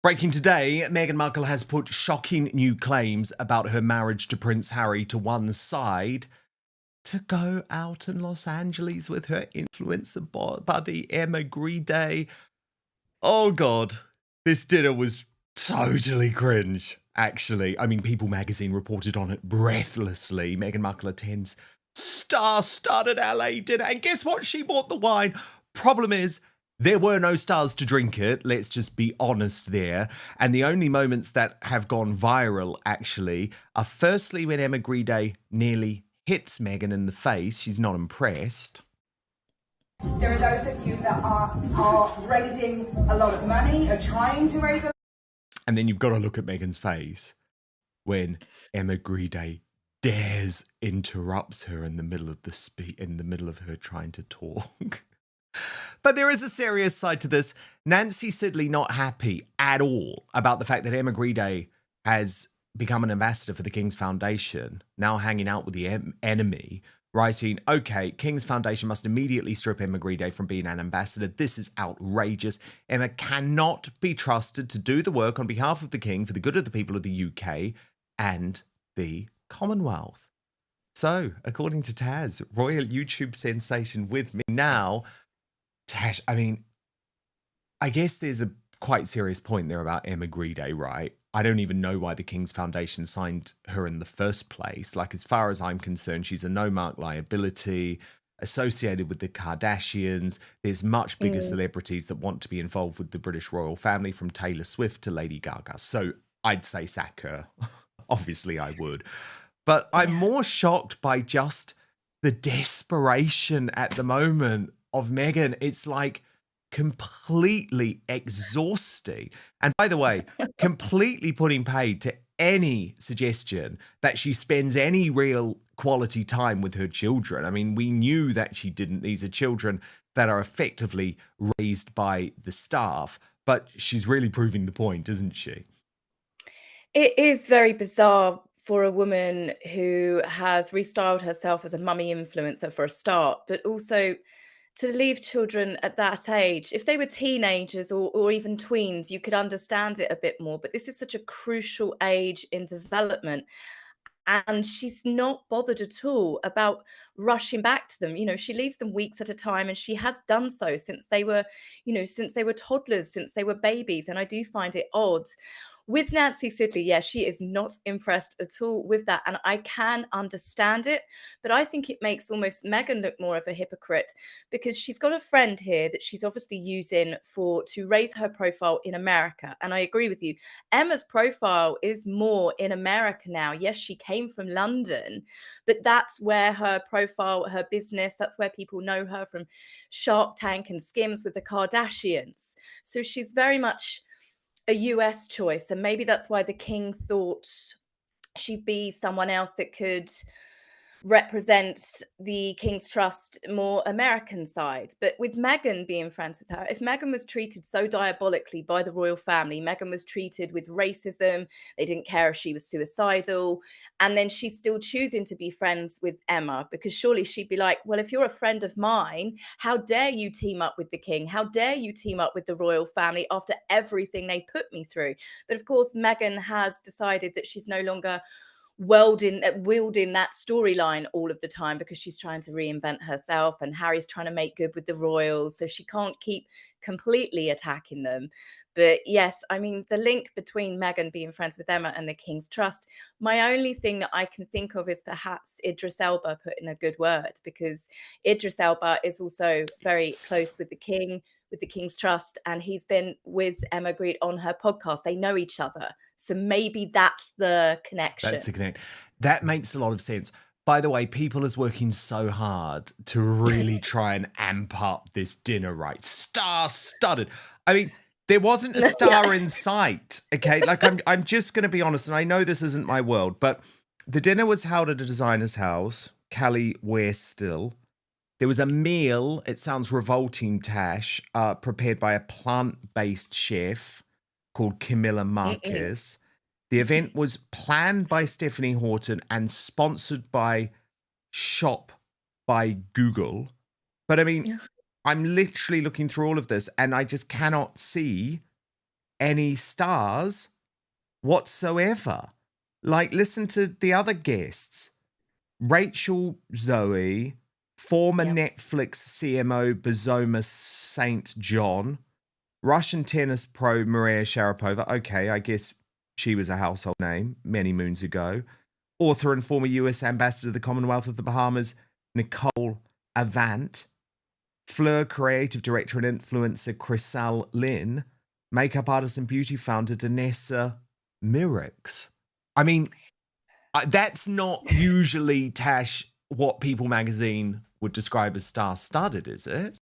Breaking today, Meghan Markle has put shocking new claims about her marriage to Prince Harry to one side to go out in Los Angeles with her influencer buddy Emma Grede. Oh God, this dinner was totally cringe, actually. I mean, People magazine reported on it breathlessly. Meghan Markle attends star-studded LA dinner, and guess what? She bought the wine. Problem is, there were no stars to drink it. Let's just be honest there. And the only moments that have gone viral, actually, are firstly when Emma Grede nearly hits Meghan in the face. She's not impressed. There are those of you that are raising a lot of money, are trying to raise a... And then you've got to look at Meghan's face when Emma Grede interrupts her in the middle of in the middle of her trying to talk. But there is a serious side to this. Nancy Sidley not happy at all about the fact that Emma Grede has become an ambassador for the King's Foundation, now hanging out with the enemy, writing, okay, King's Foundation must immediately strip Emma Grede from being an ambassador. This is outrageous. Emma cannot be trusted to do the work on behalf of the King for the good of the people of the UK and the Commonwealth. So, according to Taz, royal YouTube sensation with me now. Tash, I mean, I guess there's a quite serious point there about Emma Grede, right? I don't even know why the King's Foundation signed her in the first place. Like, as far as I'm concerned, she's a no-mark liability associated with the Kardashians. There's much bigger celebrities that want to be involved with the British royal family, from Taylor Swift to Lady Gaga. So I'd say sack her. Obviously, I would. But I'm more shocked by just the desperation at the moment of Meghan. It's like completely exhausting. And by the way, completely putting paid to any suggestion that she spends any real quality time with her children. I mean, we knew that she didn't. These are children that are effectively raised by the staff, but she's really proving the point, isn't she? It is very bizarre for a woman who has restyled herself as a mummy influencer for a start, but also to leave children at that age. If they were teenagers or even tweens, you could understand it a bit more, but this is such a crucial age in development. And she's not bothered at all about rushing back to them. You know, she leaves them weeks at a time, and she has done so since they were, since they were toddlers, since they were babies. And I do find it odd. With Nancy Sidley, yeah, she is not impressed at all with that. And I can understand it, but I think it makes almost Meghan look more of a hypocrite, because she's got a friend here that she's obviously using to raise her profile in America. And I agree with you. Emma's profile is more in America now. Yes, she came from London, but that's where her profile, her business, that's where people know her from Shark Tank and Skims with the Kardashians. So she's very much a US choice. And maybe that's why the King thought she'd be someone else that could represent the King's Trust more American side. But with Meghan being friends with her, if Meghan was treated so diabolically by the royal family, Meghan was treated with racism, they didn't care if she was suicidal, and then she's still choosing to be friends with Emma, because surely she'd be like, well, if you're a friend of mine, how dare you team up with the King? How dare you team up with the royal family after everything they put me through? But of course, Meghan has decided that she's no longer wielding that storyline all of the time, because she's trying to reinvent herself, and Harry's trying to make good with the royals, so she can't keep completely attacking them. But yes, I mean, the link between Meghan being friends with Emma and the King's Trust, my only thing that I can think of is perhaps Idris Elba put in a good word, because Idris Elba is also very close with the King, with the King's Trust, and he's been with Emma Grede on her podcast. They know each other. So maybe that's the connection. That's the connect. That makes a lot of sense. By the way, People is working so hard to really try and amp up this dinner, right? Star-studded. I mean, there wasn't a star in sight, okay? Like, I'm just going to be honest, and I know this isn't my world, but the dinner was held at a designer's house, Callie Wearstill. There was a meal, it sounds revolting, Tash, prepared by a plant-based chef called Camilla Marquez. The event was planned by Stephanie Horton and sponsored by Shop by Google. But I mean, I'm literally looking through all of this, and I just cannot see any stars whatsoever. Like, listen to the other guests. Rachel Zoe, former Yep. Netflix CMO Bazoma St. John, Russian tennis pro Maria Sharapova. Okay, I guess she was a household name many moons ago. Author and former US ambassador to the Commonwealth of the Bahamas, Nicole Avant. Fleur creative director and influencer Chriselle Lynn. Makeup artist and beauty founder Danessa Mirix. I mean, that's not usually, Tash, what People magazine would describe as star-studded, is it?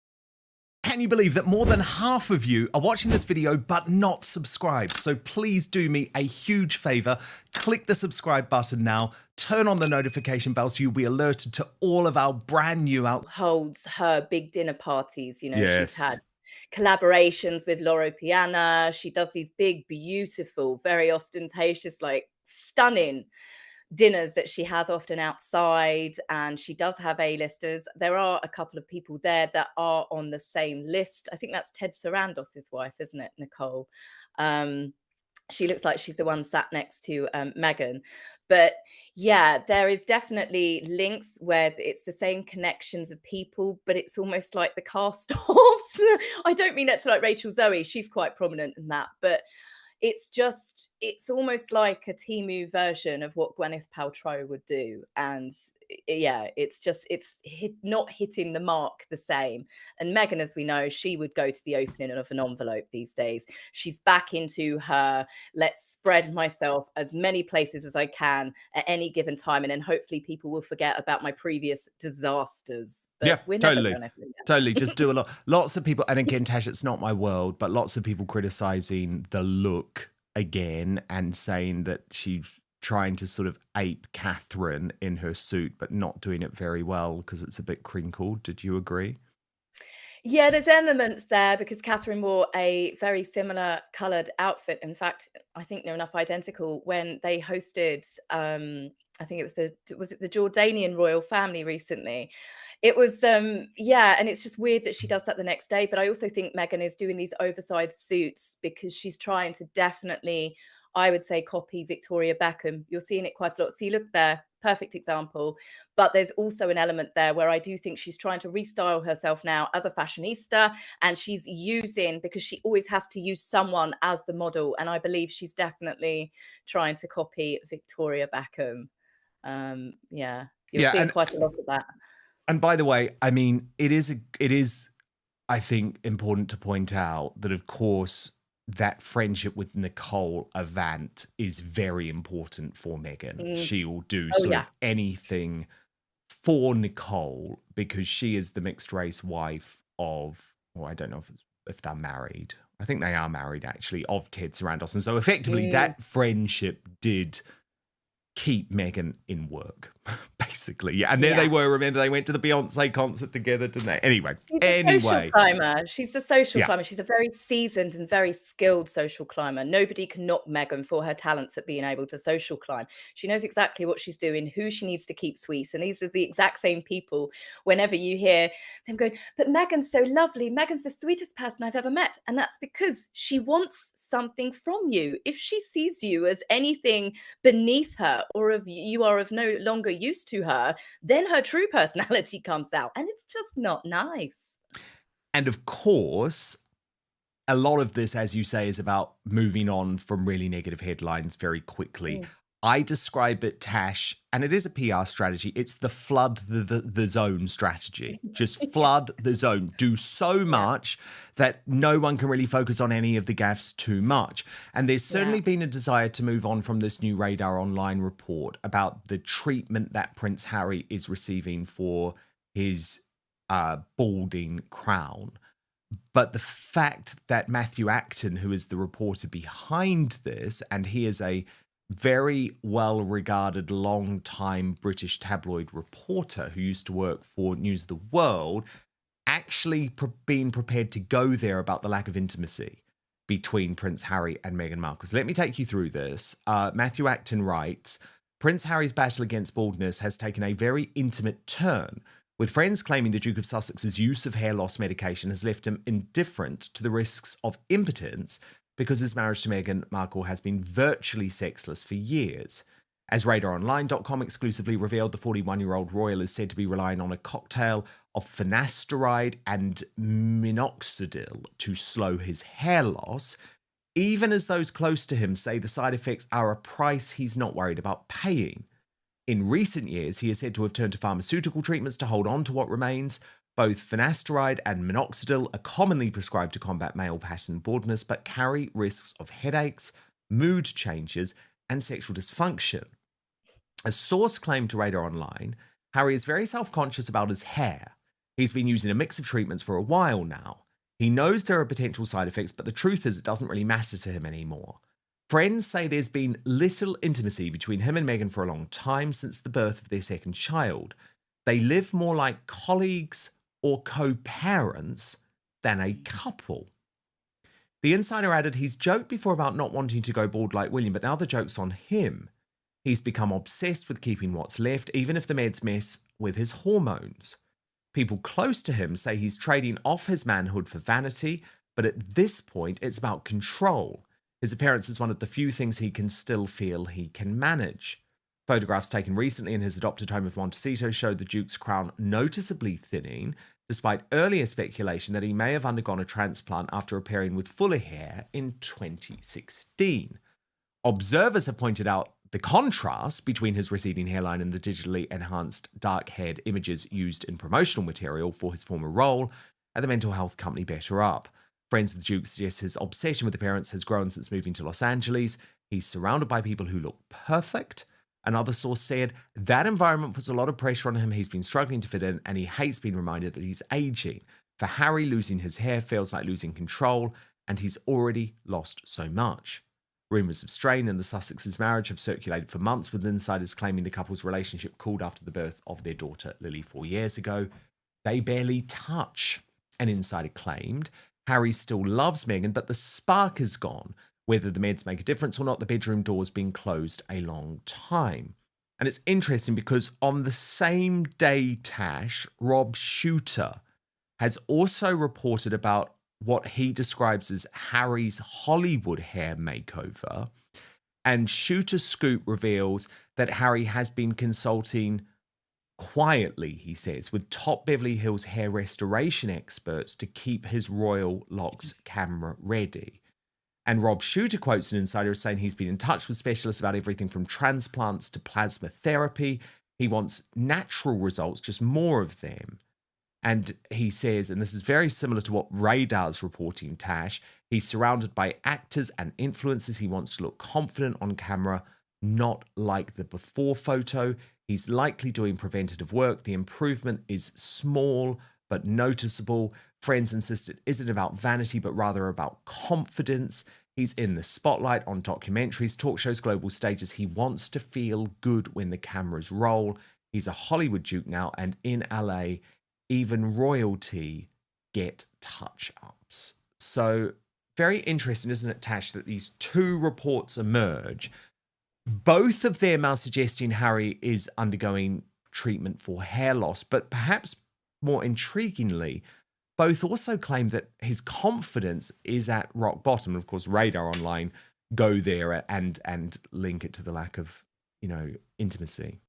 Can you believe that more than half of you are watching this video but not subscribed? So please do me a huge favor. Click the subscribe button now. Turn on the notification bell so you'll be alerted to all of our brand new Holds her big dinner parties. You know, Yes. she's had collaborations with Loro Piana. She does these big, beautiful, very ostentatious, like stunning dinners that she has often outside, and she does have A-listers. There are a couple of people there that are on the same list. I think that's Ted Sarandos's wife, isn't it, Nicole? She looks like she's the one sat next to Meghan. But yeah, there is definitely links where it's the same connections of people, but it's almost like the cast-offs. I don't mean that to like Rachel Zoe. She's quite prominent in that, but it's almost like a Temu version of what Gwyneth Paltrow would do. And yeah, it's not hitting the mark the same. And Meghan, as we know, she would go to the opening of an envelope these days. She's back into her, let's spread myself as many places as I can at any given time. And then hopefully people will forget about my previous disasters. But Yeah, we're totally. never going to forget. Totally. Just do a lot. Lots of people, and again, Tash, it's not my world, but lots of people criticizing the look again and saying that she's trying to sort of ape Catherine in her suit, but not doing it very well because it's a bit crinkled. Did you agree? Yeah, there's elements there because Catherine wore a very similar coloured outfit. In fact, I think they're enough identical when they hosted, I think was it the Jordanian royal family recently? It was, yeah, and it's just weird that she does that the next day. But I also think Meghan is doing these oversized suits because she's trying to definitely, I would say, copy Victoria Beckham. You're seeing it quite a lot. See, look there, perfect example. But there's also an element there where I do think she's trying to restyle herself now as a fashionista, and she's using, because she always has to use someone as the model. And I believe she's definitely trying to copy Victoria Beckham. Yeah, you're seeing quite a lot of that. And by the way, I mean, it is, I think, important to point out that, of course, that friendship with Nicole Avant is very important for Meghan. She will do sort of anything for Nicole because she is the mixed race wife of, well, I don't know if they're married. I think they are married, actually, of Ted Sarandos. And so effectively that friendship did keep Meghan in work, basically. Yeah. And there they were. Remember, they went to the Beyonce concert together, didn't they? Anyway. Social climber. She's the social climber. She's a very seasoned and very skilled social climber. Nobody can knock Meghan for her talents at being able to social climb. She knows exactly what she's doing, who she needs to keep sweet. And these are the exact same people whenever you hear them going, but Meghan's so lovely. Meghan's the sweetest person I've ever met. And that's because she wants something from you. If she sees you as anything beneath her, or if you are of no longer use to her, then her true personality comes out, and it's just not nice. And of course, a lot of this, as you say, is about moving on from really negative headlines very quickly. I describe it, Tash, and it is a PR strategy. It's the flood the zone strategy. Just flood the zone. Do so much that no one can really focus on any of the gaffes too much. And there's certainly been a desire to move on from this new Radar Online report about the treatment that Prince Harry is receiving for his balding crown. But the fact that Matthew Acton, who is the reporter behind this, and he is a very well-regarded, long-time British tabloid reporter who used to work for News of the World, actually being prepared to go there about the lack of intimacy between Prince Harry and Meghan Markle. So let me take you through this. Matthew Acton writes, Prince Harry's battle against baldness has taken a very intimate turn, with friends claiming the Duke of Sussex's use of hair loss medication has left him indifferent to the risks of impotence, because his marriage to Meghan Markle has been virtually sexless for years. As RadarOnline.com exclusively revealed, the 41-year-old royal is said to be relying on a cocktail of finasteride and minoxidil to slow his hair loss, even as those close to him say the side effects are a price he's not worried about paying. In recent years, he is said to have turned to pharmaceutical treatments to hold on to what remains. Both finasteride and minoxidil are commonly prescribed to combat male pattern baldness, but carry risks of headaches, mood changes, and sexual dysfunction. A source claimed to Radar Online, Harry is very self-conscious about his hair. He's been using a mix of treatments for a while now. He knows there are potential side effects, but the truth is it doesn't really matter to him anymore. Friends say there's been little intimacy between him and Meghan for a long time since the birth of their second child. They live more like colleagues or co-parents than a couple. The insider added he's joked before about not wanting to go bald like William, but now the joke's on him. He's become obsessed with keeping what's left, even if the meds mess with his hormones. People close to him say he's trading off his manhood for vanity, but at this point, it's about control. His appearance is one of the few things he can still feel he can manage. Photographs taken recently in his adopted home of Montecito showed the Duke's crown noticeably thinning, despite earlier speculation that he may have undergone a transplant after appearing with fuller hair in 2016. Observers have pointed out the contrast between his receding hairline and the digitally enhanced dark-haired images used in promotional material for his former role at the mental health company Better Up. Friends of the Duke suggest his obsession with appearance has grown since moving to Los Angeles. He's surrounded by people who look perfect. Another source said that environment puts a lot of pressure on him. He's been struggling to fit in, and he hates being reminded that he's aging. For Harry, losing his hair feels like losing control, and he's already lost so much. Rumours of strain in the Sussexes' marriage have circulated for months, with insiders claiming the couple's relationship cooled after the birth of their daughter Lily 4 years ago. They barely touch, an insider claimed. Harry still loves Meghan, but the spark is gone. Whether the meds make a difference or not, the bedroom door's been closed a long time. And it's interesting because on the same day, Tash, Rob Shooter has also reported about what he describes as Harry's Hollywood hair makeover. And Shooter Scoop reveals that Harry has been consulting quietly, he says, with top Beverly Hills hair restoration experts to keep his royal locks camera ready. And Rob Shooter quotes an insider as saying he's been in touch with specialists about everything from transplants to plasma therapy. He wants natural results, just more of them. And he says, and this is very similar to what Radar's reporting, Tash, he's surrounded by actors and influencers. He wants to look confident on camera, not like the before photo. He's likely doing preventative work. The improvement is small but noticeable. Friends insist it isn't about vanity, but rather about confidence. He's in the spotlight on documentaries, talk shows, global stages. He wants to feel good when the cameras roll. He's a Hollywood Duke now, and in LA, even royalty get touch-ups. So very interesting, isn't it, Tash, that these two reports emerge. Both of them are suggesting Harry is undergoing treatment for hair loss, but perhaps more intriguingly, both also claim that his confidence is at rock bottom. Of course, Radar Online go there and link it to the lack of, intimacy.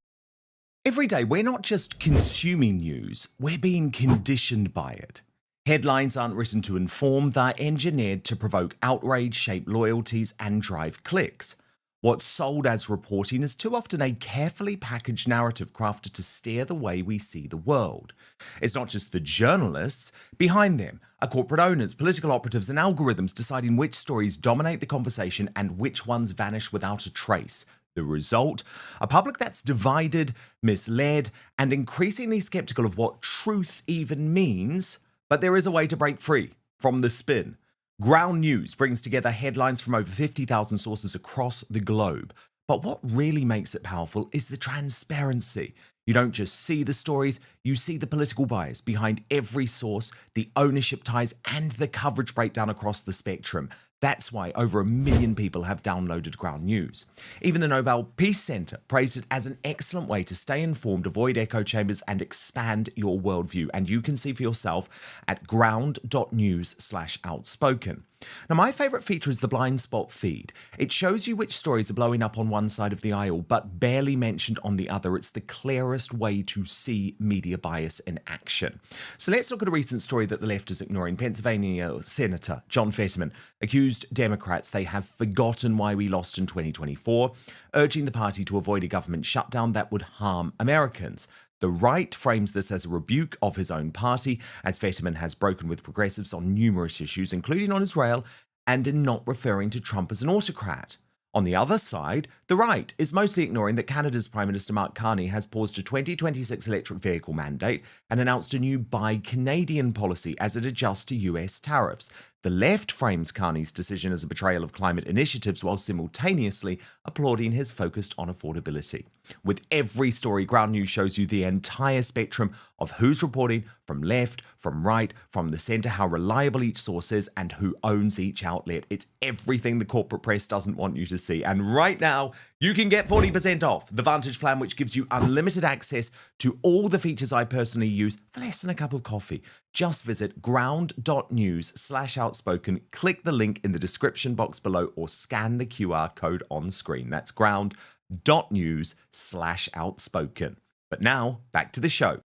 Every day, we're not just consuming news, we're being conditioned by it. Headlines aren't written to inform, they're engineered to provoke outrage, shape loyalties, and drive clicks. What's sold as reporting is too often a carefully packaged narrative crafted to steer the way we see the world. It's not just the journalists. Behind them are corporate owners, political operatives, and algorithms deciding which stories dominate the conversation and which ones vanish without a trace. The result? A public that's divided, misled, and increasingly skeptical of what truth even means. But there is a way to break free from the spin. Ground News brings together headlines from over 50,000 sources across the globe. But what really makes it powerful is the transparency. You don't just see the stories, you see the political bias behind every source, the ownership ties, and the coverage breakdown across the spectrum. That's why over 1 million people have downloaded Ground News. Even the Nobel Peace Center praised it as an excellent way to stay informed, avoid echo chambers, and expand your worldview. And you can see for yourself at ground.news/outspoken. Now, my favourite feature is the blind spot feed. It shows you which stories are blowing up on one side of the aisle, but barely mentioned on the other. It's the clearest way to see media bias in action. So let's look at a recent story that the left is ignoring. Pennsylvania Senator John Fetterman accused Democrats they have forgotten why we lost in 2024, urging the party to avoid a government shutdown that would harm Americans. The right frames this as a rebuke of his own party, as Fetterman has broken with progressives on numerous issues, including on Israel, and in not referring to Trump as an autocrat. On the other side, the right is mostly ignoring that Canada's Prime Minister Mark Carney has paused a 2026 electric vehicle mandate and announced a new Buy Canadian policy as it adjusts to US tariffs. The left frames Carney's decision as a betrayal of climate initiatives while simultaneously applauding his focus on affordability. With every story, Ground News shows you the entire spectrum of who's reporting from left, from right, from the centre, how reliable each source is, and who owns each outlet. It's everything the corporate press doesn't want you to see. And right now, you can get 40% off the Vantage plan, which gives you unlimited access to all the features I personally use for less than a cup of coffee. Just visit ground.news/outspoken, click the link in the description box below, or scan the QR code on screen. That's ground.news/outspoken. But now, back to the show.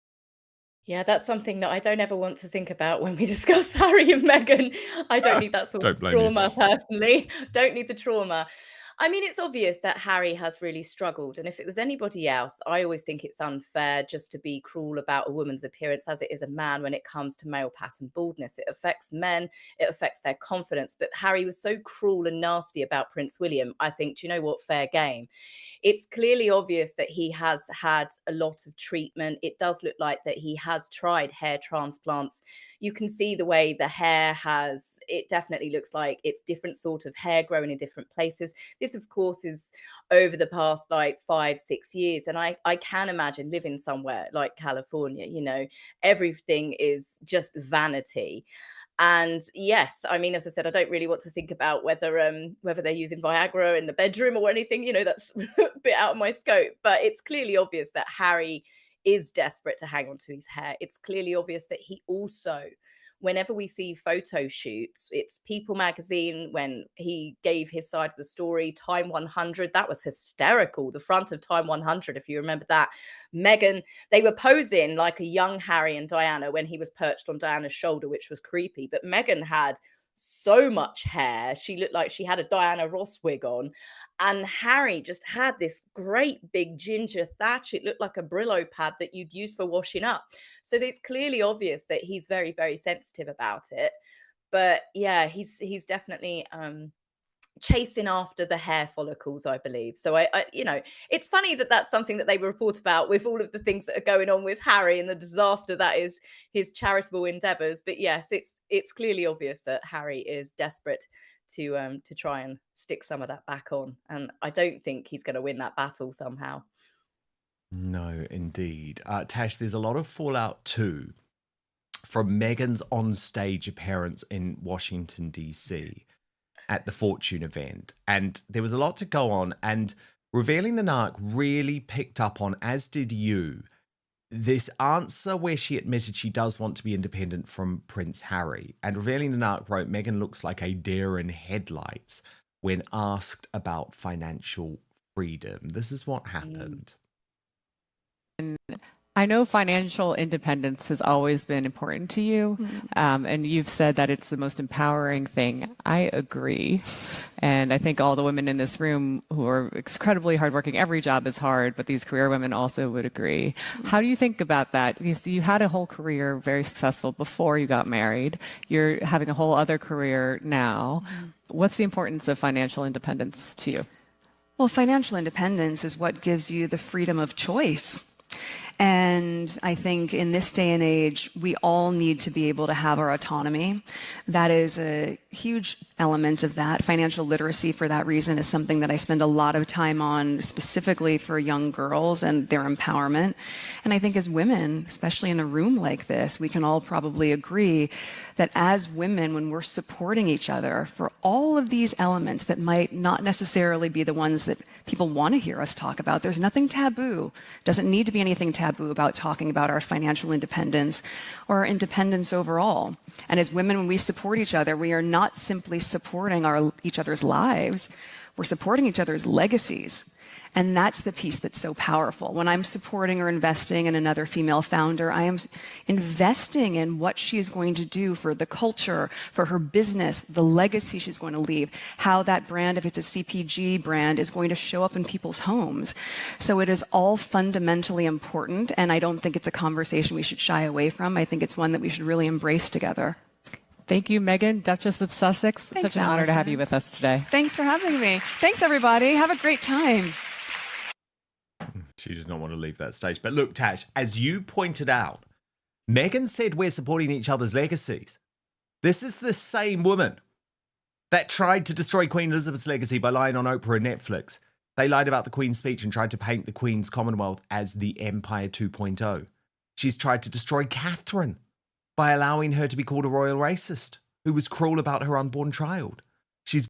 Yeah, that's something that I don't ever want to think about when we discuss Harry and Meghan. I don't need that sort of trauma personally. Don't need the trauma. I mean, it's obvious that Harry has really struggled. And if it was anybody else, I always think it's unfair just to be cruel about a woman's appearance as it is a man when it comes to male pattern baldness. It affects men, it affects their confidence. But Harry was so cruel and nasty about Prince William. I think, do you know what? Fair game. It's clearly obvious that he has had a lot of treatment. It does look like that he has tried hair transplants. You can see the way the hair has, it definitely looks like it's different sort of hair growing in different places. This, of course, is over the past like 5-6 years. And I can imagine living somewhere like California, you know, everything is just vanity. And yes, I mean, as I said, I don't really want to think about whether they're using Viagra in the bedroom or anything, you know, that's a bit out of my scope. But it's clearly obvious that Harry is desperate to hang on to his hair. It's clearly obvious that he also, whenever we see photo shoots, it's People magazine when he gave his side of the story, Time 100, that was hysterical. The front of Time 100, if you remember that. Meghan, they were posing like a young Harry and Diana when he was perched on Diana's shoulder, which was creepy. But Meghan had so much hair. She looked like she had a Diana Ross wig on. And Harry just had this great big ginger thatch. It looked like a Brillo pad that you'd use for washing up. So it's clearly obvious that he's very, very sensitive about it. But yeah, he's definitely chasing after the hair follicles, I believe. So I you know, it's funny that that's something that they report about with all of the things that are going on with Harry and the disaster that is his charitable endeavors. But yes, it's clearly obvious that Harry is desperate to try and stick some of that back on, and I don't think he's going to win that battle somehow. No, indeed. Tash, there's a lot of fallout too from Meghan's on-stage appearance in Washington, D.C. at the Fortune event. And there was a lot to go on. And Revealing the Narc really picked up on, as did you, this answer where she admitted she does want to be independent from Prince Harry. And Revealing the Narc wrote, Meghan looks like a deer in headlights when asked about financial freedom. This is what happened. And I know financial independence has always been important to you, and you've said that it's the most empowering thing. I agree. And I think all the women in this room who are incredibly hardworking, every job is hard, but these career women also would agree. How do you think about that? Because you had a whole career, very successful before you got married. You're having a whole other career now. What's the importance of financial independence to you? Well, financial independence is what gives you the freedom of choice. And I think in this day and age, we all need to be able to have our autonomy. That is a huge element of that. Financial literacy, for that reason, is something that I spend a lot of time on, specifically for young girls and their empowerment. And I think as women, especially in a room like this, we can all probably agree that as women, when we're supporting each other for all of these elements that might not necessarily be the ones that people want to hear us talk about, there's nothing taboo. Doesn't need to be anything taboo taboo about talking about our financial independence or our independence overall. And as women, when we support each other, we are not simply supporting each other's lives, we're supporting each other's legacies. And that's the piece that's so powerful. When I'm supporting or investing in another female founder, I am investing in what she is going to do for the culture, for her business, the legacy she's going to leave, how that brand, if it's a CPG brand, is going to show up in people's homes. So it is all fundamentally important, and I don't think it's a conversation we should shy away from. I think it's one that we should really embrace together. Thank you, Meghan, Duchess of Sussex. Thanks, Such an honor to have you with us today. Thanks for having me. Thanks, everybody. Have a great time. She did not want to leave that stage. But look, Tash, as you pointed out, Meghan said we're supporting each other's legacies. This is the same woman that tried to destroy Queen Elizabeth's legacy by lying on Oprah and Netflix. They lied about the Queen's speech and tried to paint the Queen's Commonwealth as the Empire 2.0. She's tried to destroy Catherine by allowing her to be called a royal racist who was cruel about her unborn child.